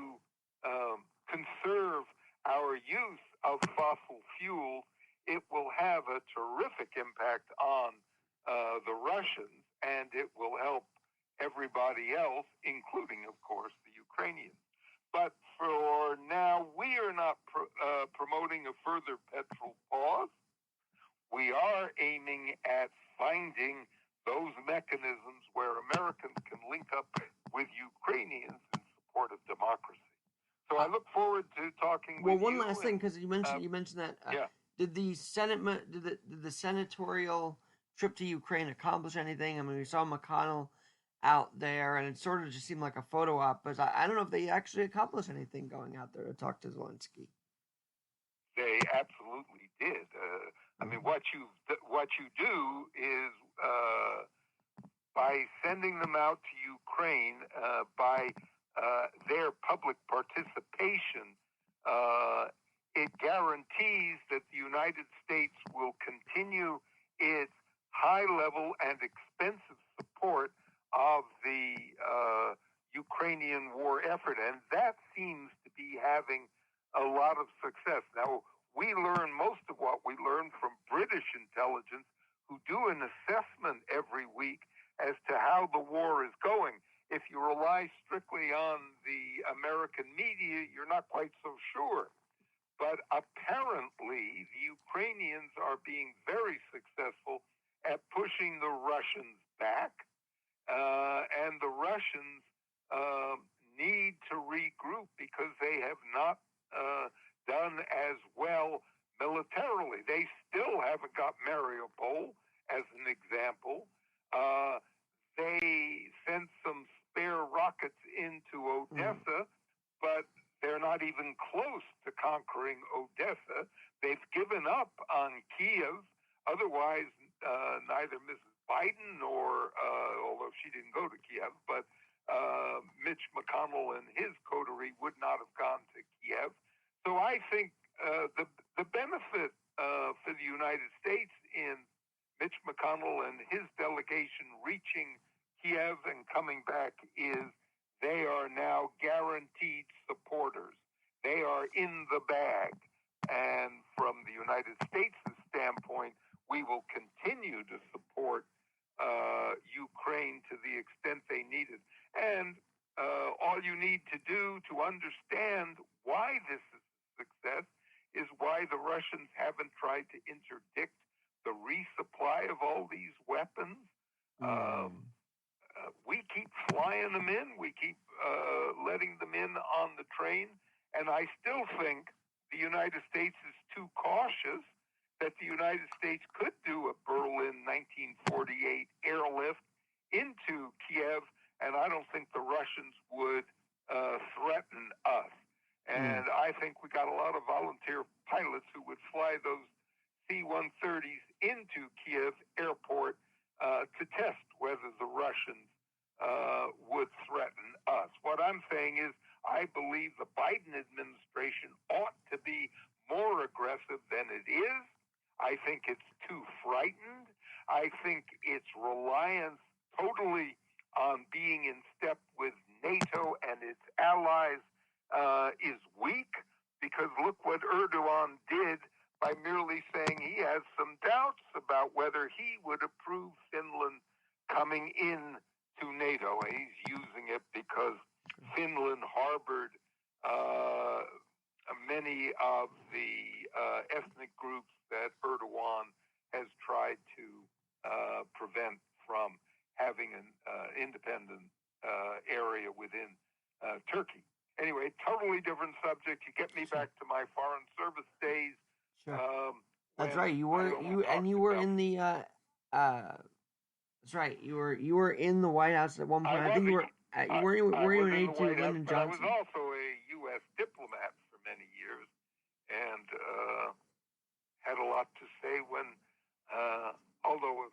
conserve our use of fossil fuels, it will have a terrific impact on the Russians, and it will help everybody else, including, of course, the Ukrainians. But for now, we are not promoting a further petrol pause. We are aiming at finding those mechanisms where Americans can link up with Ukrainians in support of democracy. So I look forward to talking with you. Well, one last thing, because you mentioned that. Yeah. Did the the senatorial trip to Ukraine accomplish anything? I mean, we saw McConnell out there, and it sort of just seemed like a photo op. But I don't know if they actually accomplished anything going out there to talk to Zelensky. They absolutely did. I mean, what you do is by sending them out to Ukraine, by their public participation, it guarantees that the United States will continue its high-level and expensive support of the Ukrainian war effort, and that seems to be having a lot of success. Now, we learn most of what we learn from British intelligence, who do an assessment every week as to how the war is going. If you rely strictly on the American media, you're not quite so sure. But apparently, the Ukrainians are being very successful at pushing the Russians back, and the Russians need to regroup because they have not done as well militarily. They still haven't got Mariupol, as an example. They sent some spare rockets into Odessa, but they're not even close to conquering Odessa. They've given up on Kiev. Otherwise, neither Mrs. Biden nor, although she didn't go to Kiev, but Mitch McConnell and his coterie would not have gone to Kiev. So I think the benefit for the United States in Mitch McConnell and his delegation reaching Kiev and coming back is they are now guaranteed supporters. They are in the bag. And from the United States' standpoint, we will continue to support Ukraine to the extent they need it. And all you need to do to understand why this is a success is why the Russians haven't tried to interdict the resupply of all these weapons. We keep flying them in. We keep letting them in on the train. And I still think the United States is too cautious that the United States could do a Berlin 1948 airlift into Kiev, and I don't think the Russians would threaten us. And I think we got a lot of volunteer pilots who would fly those C-130s into Kiev airport to test whether the Russians would threaten us. What I'm saying is, I believe the Biden administration ought to be more aggressive than it is. I think it's too frightened. I think its reliance totally on being in step with NATO and its allies is weak, because look what Erdogan did by merely saying he has some doubts about whether he would approve Finland coming in to NATO. He's using it because Finland harbored many of the ethnic groups that Erdogan has tried to prevent from having an independent area within Turkey. Anyway, totally different subject. You get me back to my foreign service days. Sure. That's right. You were in the that's right. You were in the White House at one point. I think you were an aide to Lyndon Johnson. I was also a U.S. diplomat for many years, and had a lot to say when, although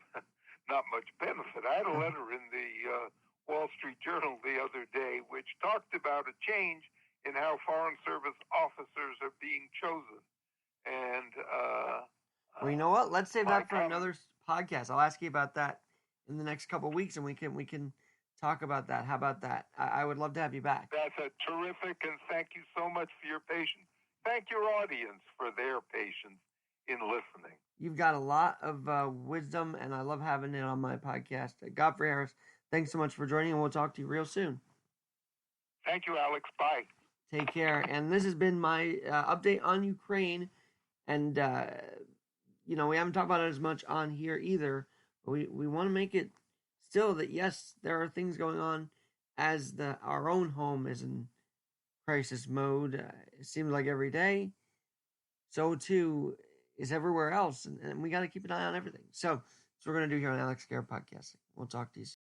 not much benefit. I had a letter in the Wall Street Journal the other day which talked about a change in how Foreign Service officers are being chosen. And well, you know what? Let's save that for another podcast. I'll ask you about that in the next couple of weeks, and we can talk about that. How about that? I would love to have you back. That's a terrific, and thank you so much for your patience. Thank your audience for their patience in listening. You've got a lot of wisdom, and I love having it on my podcast. Godfrey Harris, thanks so much for joining, and we'll talk to you real soon. Thank you, Alex. Bye. Take care. And this has been my update on Ukraine. And, we haven't talked about it as much on here either. But we want to make it still that, yes, there are things going on as our own home is in crisis mode. It seems like every day. So, too, is everywhere else. And we got to keep an eye on everything. So, that's what we're going to do here on Alex Garrett Podcasting. We'll talk to you soon.